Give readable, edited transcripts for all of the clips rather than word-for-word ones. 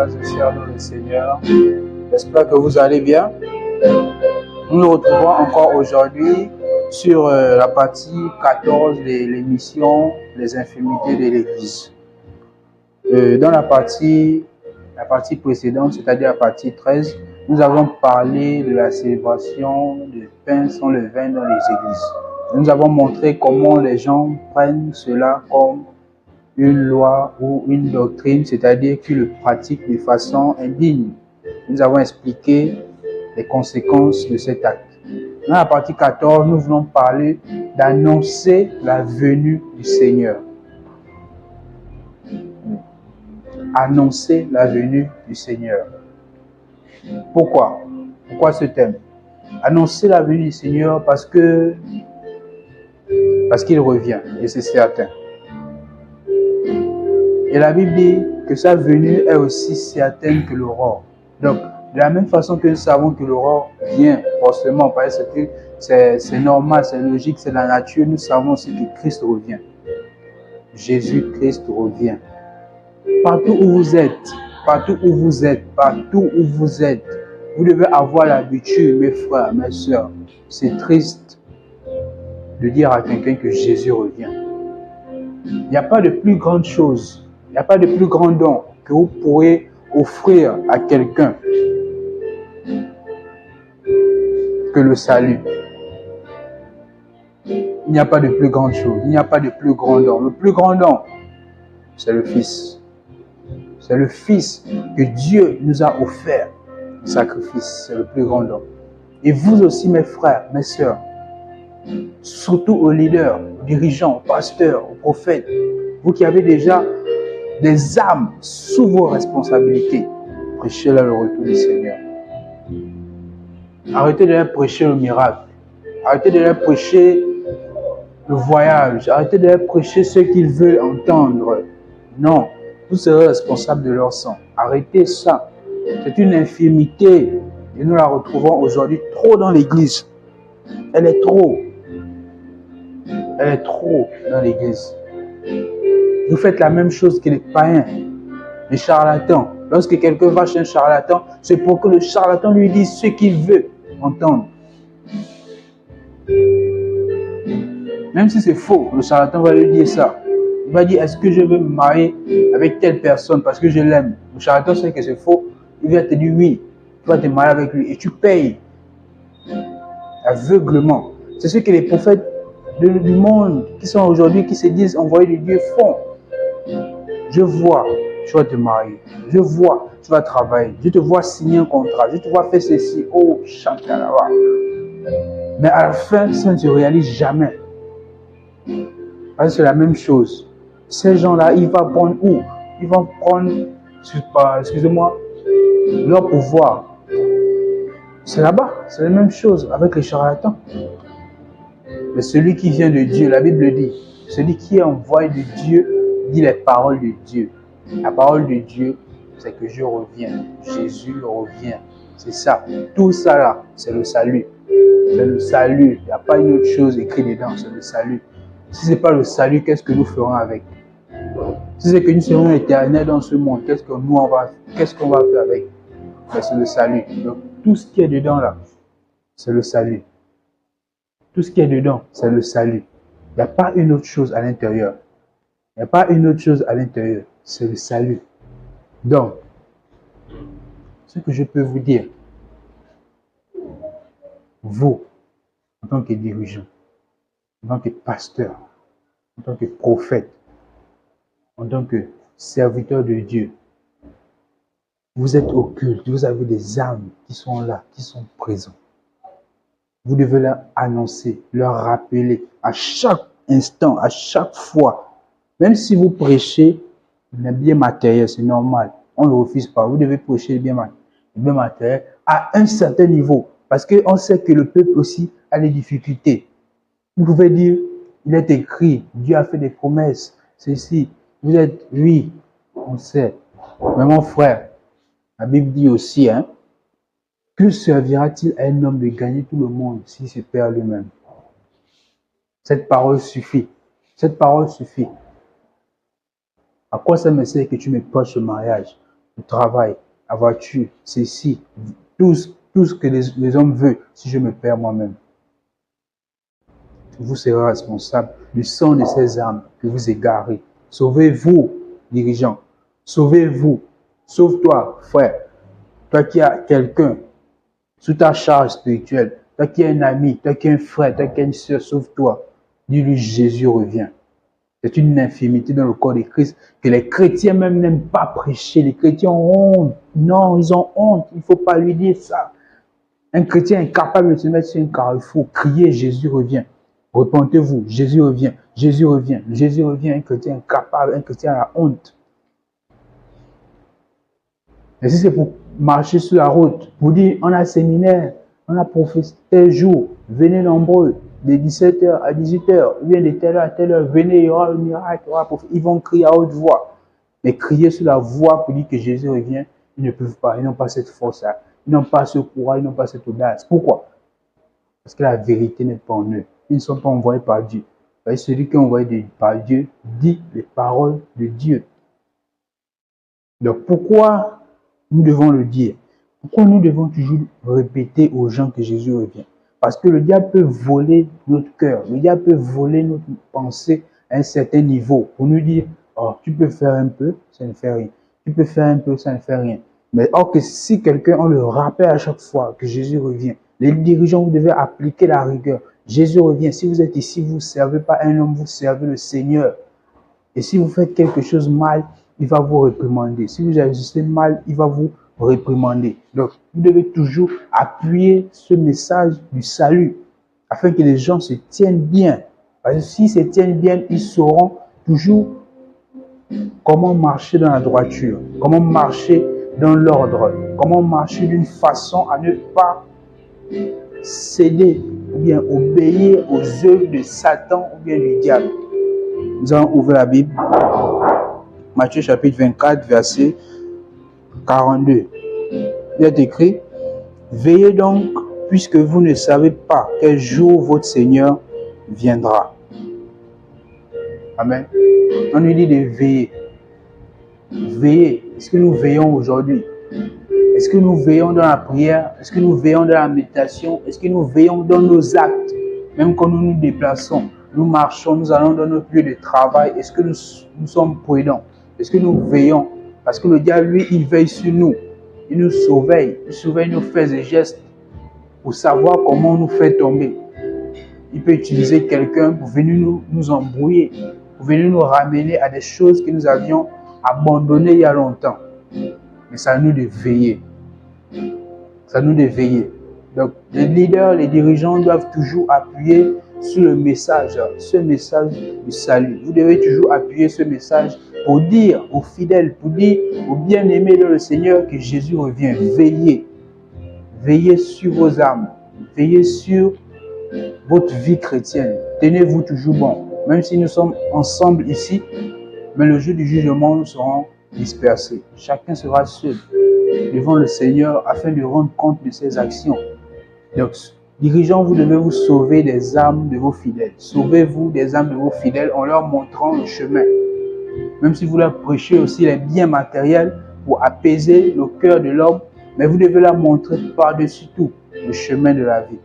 frères et sœurs dans le Seigneur. J'espère que vous allez bien. Nous nous retrouvons encore aujourd'hui sur la partie 14 de l'émission Les infirmités de l'Église. Dans la partie précédente, c'est-à-dire la partie 13, nous avons parlé de la célébration du pain sans levain dans les églises. Nous avons montré comment les gens prennent cela comme une loi ou une doctrine, c'est-à-dire qu'ils le pratiquent de façon indigne. Nous avons expliqué les conséquences de cet acte. Dans la partie 14, nous voulons parler d'annoncer la venue du Seigneur. Annoncer la venue du Seigneur. Pourquoi? Pourquoi ce thème? Annoncer la venue du Seigneur parce qu'il revient, et c'est certain. Et la Bible dit que sa venue est aussi certaine que l'aurore. Donc, de la même façon que nous savons que l'aurore vient forcément, parce que c'est normal, c'est logique, c'est la nature, nous savons aussi que Christ revient. Jésus-Christ revient. Partout où vous êtes, vous devez avoir l'habitude, mes frères, mes sœurs. C'est triste de dire à quelqu'un que Jésus revient. Il n'y a pas de plus grande chose. Il n'y a pas de plus grand don que vous pourrez offrir à quelqu'un que le salut. Il n'y a pas de plus grande chose. Il n'y a pas de plus grand don. Le plus grand don, c'est le Fils. C'est le Fils que Dieu nous a offert. Le sacrifice, c'est le plus grand don. Et vous aussi, mes frères, mes sœurs, surtout aux leaders, aux dirigeants, aux pasteurs, aux prophètes, vous qui avez déjà des âmes sous vos responsabilités, prêchez-leur le retour du Seigneur. Arrêtez de leur prêcher le miracle. Arrêtez de leur prêcher le voyage. Arrêtez de leur prêcher ce qu'ils veulent entendre. Non, vous serez responsable de leur sang. Arrêtez ça. C'est une infirmité et nous la retrouvons aujourd'hui trop dans l'église. Elle est trop. Elle est trop dans l'église. Vous faites la même chose que les païens, les charlatans. Lorsque quelqu'un va chez un charlatan, c'est pour que le charlatan lui dise ce qu'il veut entendre. Même si c'est faux, le charlatan va lui dire ça. Il va dire, est-ce que je veux me marier avec telle personne parce que je l'aime? Le charlatan sait que c'est faux. Il va te dire oui, tu vas te marier avec lui et tu payes aveuglement. C'est ce que les prophètes du monde qui sont aujourd'hui, qui se disent envoyés de Dieu font. Je vois, tu vas te marier. Je vois, tu vas travailler. Je te vois signer un contrat. Je te vois faire ceci. Oh, chantalava. Mais à la fin, ça ne se réalise jamais. Parce que c'est la même chose. Ces gens-là, ils vont prendre où? Ils vont prendre, excusez-moi, leur pouvoir. C'est là-bas. C'est la même chose avec les charlatans. Mais celui qui vient de Dieu, la Bible dit, celui qui est envoyé de Dieu, dit les paroles de Dieu. La parole de Dieu, c'est que je reviens. Jésus revient. C'est ça. Tout ça là, c'est le salut. C'est le salut. Il n'y a pas une autre chose écrite dedans. C'est le salut. Si ce n'est pas le salut, qu'est-ce que nous ferons avec? Si c'est que nous serons éternels dans ce monde, qu'est-ce qu'on va faire avec? Mais c'est le salut. Donc tout ce qui est dedans là, c'est le salut. Tout ce qui est dedans, c'est le salut. Il n'y a pas une autre chose à l'intérieur. Il n'y a pas une autre chose à l'intérieur. C'est le salut. Donc, ce que je peux vous dire, vous, en tant que dirigeant, en tant que pasteur, en tant que prophète, en tant que serviteur de Dieu, vous êtes au culte, vous avez des âmes qui sont là, qui sont présents. Vous devez leur annoncer, leur rappeler à chaque instant, à chaque fois. Même si vous prêchez le bien matériel, c'est normal. On ne le refuse pas. Vous devez prêcher le bien matériel à un certain niveau. Parce qu'on sait que le peuple aussi a des difficultés. Vous pouvez dire, il est écrit, Dieu a fait des promesses. Ceci, vous êtes, oui, on sait. Mais mon frère, la Bible dit aussi, que servira-t-il à un homme de gagner tout le monde s'il se perd lui-même? Cette parole suffit. Cette parole suffit. À quoi ça me sert que tu me prêches le mariage? le travail, la voiture, ceci, tout ce que les hommes veulent, si je me perds moi-même. Vous serez responsable du sang de ces âmes que vous égarez. Sauvez-vous, dirigeants. Sauvez-vous. Sauve-toi, frère. Toi qui as quelqu'un sous ta charge spirituelle, toi qui as un ami, toi qui as un frère, toi qui as une soeur, sauve-toi. Dis-lui, Jésus revient. C'est une infirmité dans le corps de Christ que les chrétiens même n'aiment pas prêcher. Les chrétiens ont honte. Non, ils ont honte. Il ne faut pas lui dire ça. Un chrétien est capable de se mettre sur un carrefour, crier, Jésus revient. Repentez-vous, Jésus revient, Jésus revient, Jésus revient. Un chrétien incapable, un chrétien a la honte. Et si c'est pour marcher sur la route, pour dire, on a séminaire, on a prophétie tel jour, venez nombreux, de 17h à 18h, ou bien de telle heure à telle heure, venez, il y aura le miracle, il y aura ils vont crier à haute voix. Mais crier sur la voix pour dire que Jésus revient, ils ne peuvent pas, ils n'ont pas cette force-là, ils n'ont pas ce courage, ils n'ont pas cette audace. Pourquoi? Parce que la vérité n'est pas en eux. Ils ne sont pas envoyés par Dieu. Et celui qui est envoyé par Dieu dit les paroles de Dieu. Donc pourquoi nous devons le dire? Pourquoi nous devons toujours répéter aux gens que Jésus revient? Parce que le diable peut voler notre cœur. Le diable peut voler notre pensée à un certain niveau pour nous dire, oh, tu peux faire un peu, ça ne fait rien. Tu peux faire un peu, ça ne fait rien. Mais or que si quelqu'un, on le rappelle à chaque fois que Jésus revient, les dirigeants, vous devez appliquer la rigueur. Jésus revient. Si vous êtes ici, vous ne servez pas un homme, vous servez le Seigneur. Et si vous faites quelque chose mal, il va vous réprimander. Si vous agissez mal, il va vous réprimander. Donc, vous devez toujours appuyer ce message du salut afin que les gens se tiennent bien. Parce que s'ils se tiennent bien, ils sauront toujours comment marcher dans la droiture, comment marcher dans l'ordre, comment marcher d'une façon à ne pas céder ou bien obéir aux œuvres de Satan ou bien du diable. Nous allons ouvrir la Bible. Matthieu chapitre 24, verset 42. Il est écrit, veillez donc, puisque vous ne savez pas quel jour votre Seigneur viendra. Amen. On nous dit de veiller. Veiller. Est-ce que nous veillons aujourd'hui? Est-ce que nous veillons dans la prière? Est-ce que nous veillons dans la méditation? Est-ce que nous veillons dans nos actes? Même quand nous nous déplaçons, nous marchons, nous allons dans notre lieu de travail. Est-ce que nous sommes prudents? Est-ce que nous veillons? Parce que le diable, lui, il veille sur nous. Il nous surveille. Il surveille nos faits et gestes pour savoir comment nous fait tomber. Il peut utiliser quelqu'un pour venir nous embrouiller, pour venir nous ramener à des choses que nous avions abandonnées il y a longtemps. Mais c'est à nous de veiller. C'est à nous de veiller. Donc, les leaders, les dirigeants doivent toujours appuyer sur le message, ce message du salut. Vous devez toujours appuyer ce message pour dire aux fidèles, pour dire aux bien-aimés dans le Seigneur que Jésus revient. Veillez. Veillez sur vos âmes. Veillez sur votre vie chrétienne. Tenez-vous toujours bon. Même si nous sommes ensemble ici, mais le jour du jugement, nous serons dispersés. Chacun sera seul devant le Seigneur afin de rendre compte de ses actions. Donc, dirigeants, vous devez vous sauver des âmes de vos fidèles. Sauvez-vous des âmes de vos fidèles en leur montrant le chemin. Même si vous leur prêchez aussi les biens matériels pour apaiser le cœur de l'homme, mais vous devez leur montrer par-dessus tout le chemin de la vie.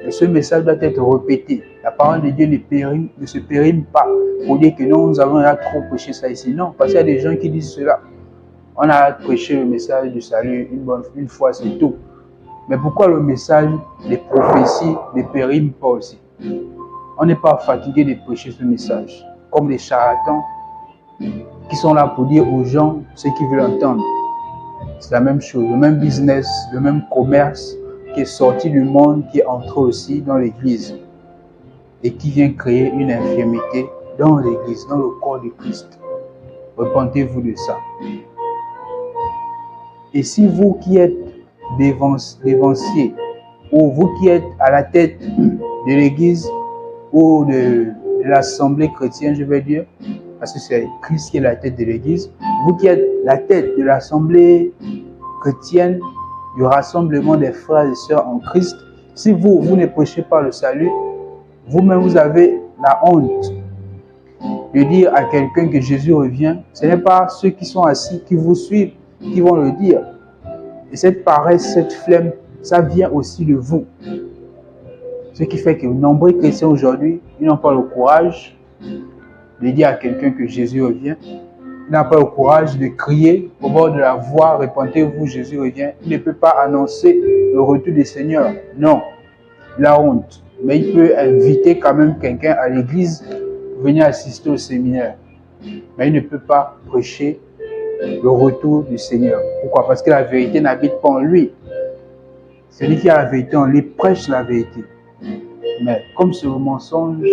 Et ce message doit être répété. La parole de Dieu ne se périme pas pour dire que non, nous avons trop prêché ça ici. Non, parce qu'il y a des gens qui disent cela. On a prêché le message du salut une fois, c'est tout. Mais pourquoi le message des prophéties ne périme pas aussi? On n'est pas fatigué de prêcher ce message. Comme les charlatans qui sont là pour dire aux gens ce qu'ils veulent entendre. C'est la même chose, le même business, le même commerce qui est sorti du monde, qui est entré aussi dans l'église et qui vient créer une infirmité dans l'église, dans le corps de Christ. Repentez-vous de ça. Et si vous qui êtes dévanciers, ou vous qui êtes à la tête de l'église ou de l'assemblée chrétienne, je vais dire, parce que c'est Christ qui est la tête de l'église, vous qui êtes la tête de l'assemblée chrétienne, du rassemblement des frères et sœurs en Christ, si vous ne prêchez pas le salut, vous-même vous avez la honte de dire à quelqu'un que Jésus revient. Ce n'est pas ceux qui sont assis qui vous suivent, qui vont le dire. Et cette paresse, cette flemme, ça vient aussi de vous. Ce qui fait que nombreux chrétiens aujourd'hui, ils n'ont pas le courage de dire à quelqu'un que Jésus revient. Ils n'ont pas le courage de crier au bord de la voie, répentez-vous, Jésus revient. Il ne peut pas annoncer le retour du Seigneur. Non, la honte. Mais il peut inviter quand même quelqu'un à l'église pour venir assister au séminaire. Mais il ne peut pas prêcher le retour du Seigneur. Pourquoi? Parce que la vérité n'habite pas en lui. Celui qui a la vérité en lui prêche la vérité. Mais comme c'est le mensonge,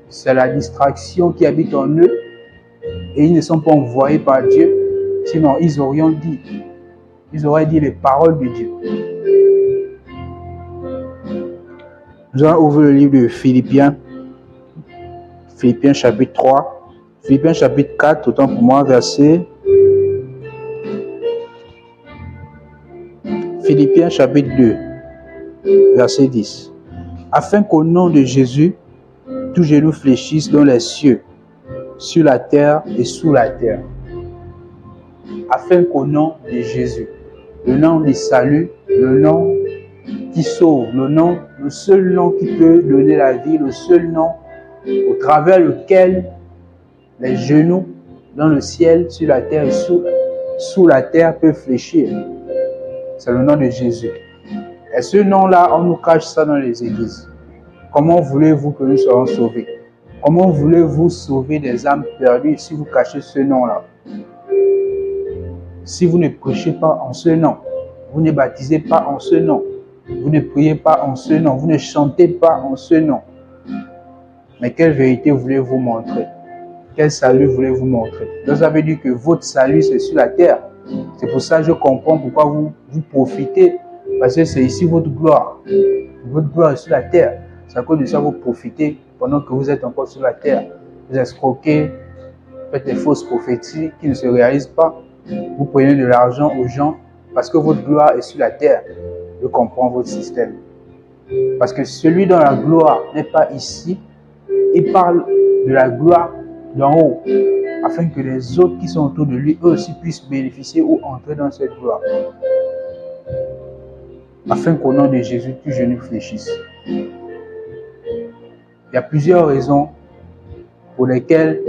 c'est la distraction qui habite en eux et ils ne sont pas envoyés par Dieu. Sinon, ils auraient dit. Ils auraient dit les paroles de Dieu. Nous allons ouvrir le livre de Philippiens. Philippiens chapitre 3. Philippiens chapitre 4, autant pour moi, verset. Philippiens chapitre 2, verset 10. Afin qu'au nom de Jésus, tout genou fléchisse dans les cieux, sur la terre et sous la terre. Afin qu'au nom de Jésus, le nom du salut, le nom qui sauve, le seul nom qui peut donner la vie, le seul nom au travers lequel les genoux dans le ciel, sur la terre et sous la terre peuvent fléchir. C'est le nom de Jésus. Et ce nom-là, on nous cache ça dans les églises. Comment voulez-vous que nous soyons sauvés? Comment voulez-vous sauver des âmes perdues si vous cachez ce nom-là? Si vous ne prêchez pas en ce nom, vous ne baptisez pas en ce nom, vous ne priez pas en ce nom, vous ne chantez pas en ce nom. Mais quelle vérité voulez-vous montrer? Quel salut voulez-vous montrer? Donc ça veut dire que votre salut c'est sur la terre. C'est pour ça que je comprends pourquoi vous profitez. Parce que c'est ici votre gloire. Votre gloire est sur la terre. C'est à cause de ça que vous profitez pendant que vous êtes encore sur la terre. Vous escroquez, faites des fausses prophéties qui ne se réalisent pas. Vous prenez de l'argent aux gens parce que votre gloire est sur la terre. Je comprends votre système. Parce que celui dont la gloire n'est pas ici, il parle de la gloire d'en haut, afin que les autres qui sont autour de lui, eux aussi puissent bénéficier ou entrer dans cette gloire. Afin qu'au nom de Jésus, tout genou fléchisse. Il y a plusieurs raisons pour lesquelles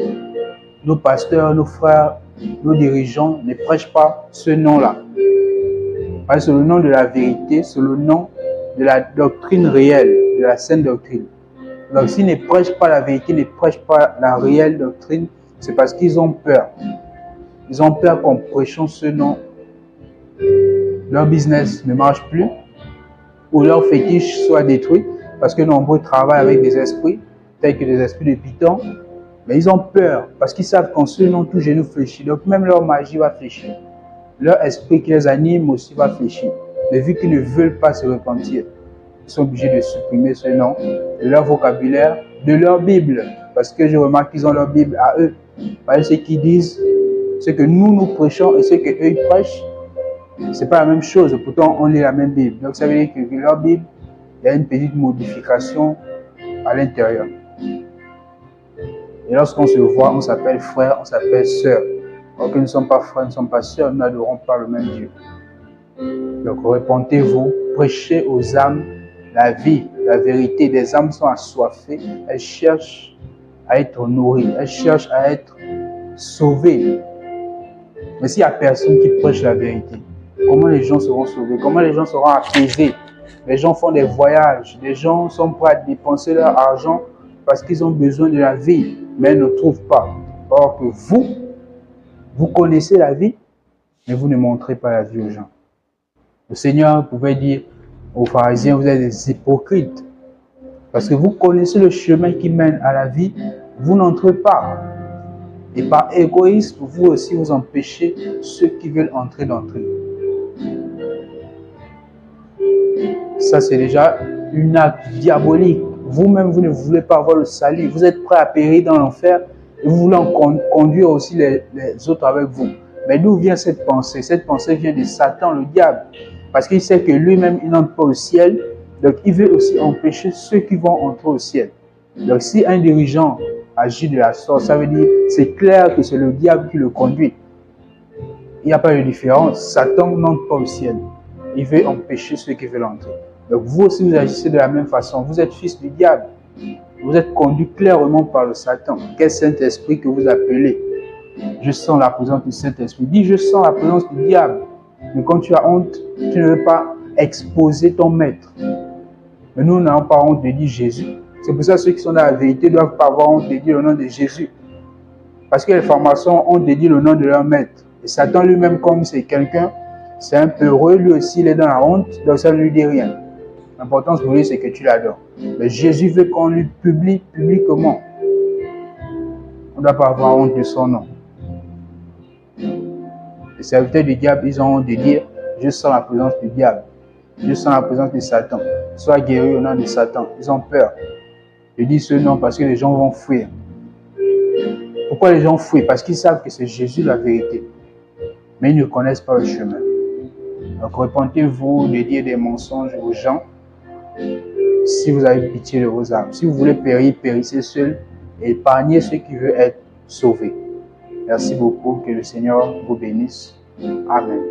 nos pasteurs, nos frères, nos dirigeants ne prêchent pas ce nom-là. Parce que c'est le nom de la vérité, c'est le nom de la doctrine réelle, de la sainte doctrine. Donc s'ils ne prêchent pas la vérité, ne prêchent pas la réelle doctrine, c'est parce qu'ils ont peur. Ils ont peur qu'en prêchant ce nom, leur business ne marche plus ou leur fétiche soit détruit parce que nombreux travaillent avec des esprits, tels que des esprits de Python. Mais ils ont peur parce qu'ils savent qu'en ce nom, tout genou fléchit. Donc même leur magie va fléchir. Leur esprit qui les anime aussi va fléchir. Mais vu qu'ils ne veulent pas se repentir, ils sont obligés de supprimer ce nom de leur vocabulaire, de leur Bible. Parce que je remarque qu'ils ont leur Bible à eux. Parce que ce qu'ils disent, ce que nous prêchons et ce qu'eux ils prêchent, c'est pas la même chose. Pourtant, on lit la même Bible. Donc ça veut dire que leur Bible, il y a une petite modification à l'intérieur. Et lorsqu'on se voit, on s'appelle frère, on s'appelle sœur. Alors que nous ne sommes pas frères, nous ne sommes pas sœurs, nous n'adorons pas le même Dieu. Donc repentez-vous, prêchez aux âmes la vie, la vérité. Les âmes sont assoiffées, elles cherchent à être nourries, elles cherchent à être sauvées. Mais s'il n'y a personne qui prêche la vérité, comment les gens seront sauvés? Comment les gens seront apaisés? Les gens font des voyages, les gens sont prêts à dépenser leur argent parce qu'ils ont besoin de la vie, mais ils ne trouvent pas. Or que vous connaissez la vie, mais vous ne montrez pas la vie aux gens. Le Seigneur pouvait dire aux pharisiens, vous êtes des hypocrites. Parce que vous connaissez le chemin qui mène à la vie, vous n'entrez pas. Et par égoïsme, vous aussi vous empêchez ceux qui veulent entrer d'entrer. Ça, c'est déjà un acte diabolique. Vous-même, vous ne voulez pas avoir le salut. Vous êtes prêt à périr dans l'enfer et vous voulez conduire aussi les autres avec vous. Mais d'où vient cette pensée? Cette pensée vient de Satan, le diable. Parce qu'il sait que lui-même, il n'entre pas au ciel. Donc, il veut aussi empêcher ceux qui vont entrer au ciel. Donc, si un dirigeant agit de la sorte, ça veut dire c'est clair que c'est le diable qui le conduit. Il n'y a pas de différence. Satan n'entre pas au ciel. Il veut empêcher ceux qui veulent entrer. Donc vous aussi, vous agissez de la même façon. Vous êtes fils du diable. Vous êtes conduit clairement par le Satan. Quel Saint-Esprit que vous appelez? Je sens la présence du Saint-Esprit. Dis, je sens la présence du diable. Mais quand tu as honte, tu ne veux pas exposer ton maître. Mais nous n'avons pas honte de dire Jésus. C'est pour ça que ceux qui sont dans la vérité ne doivent pas avoir honte de dire le nom de Jésus. Parce que les francs-maçons ont honte de dire le nom de leur maître. Et Satan lui-même, comme c'est quelqu'un, c'est un peu heureux, lui aussi il est dans la honte, donc ça ne lui dit rien. L'important pour lui, c'est que tu l'adores. Mais Jésus veut qu'on lui publie publiquement. On ne doit pas avoir honte de son nom. Les serviteurs du diable, ils ont honte de dire, je sens la présence du diable. Je sens la présence de Satan. Sois guéri au nom de Satan. Ils ont peur. Je dis ce nom parce que les gens vont fuir. Pourquoi les gens fuient? Parce qu'ils savent que c'est Jésus la vérité. Mais ils ne connaissent pas le chemin. Donc repentez-vous de dire des mensonges aux gens si vous avez pitié de vos âmes. Si vous voulez périr, périssez seuls et épargnez ceux qui veulent être sauvés. Merci beaucoup. Que le Seigneur vous bénisse. Amen.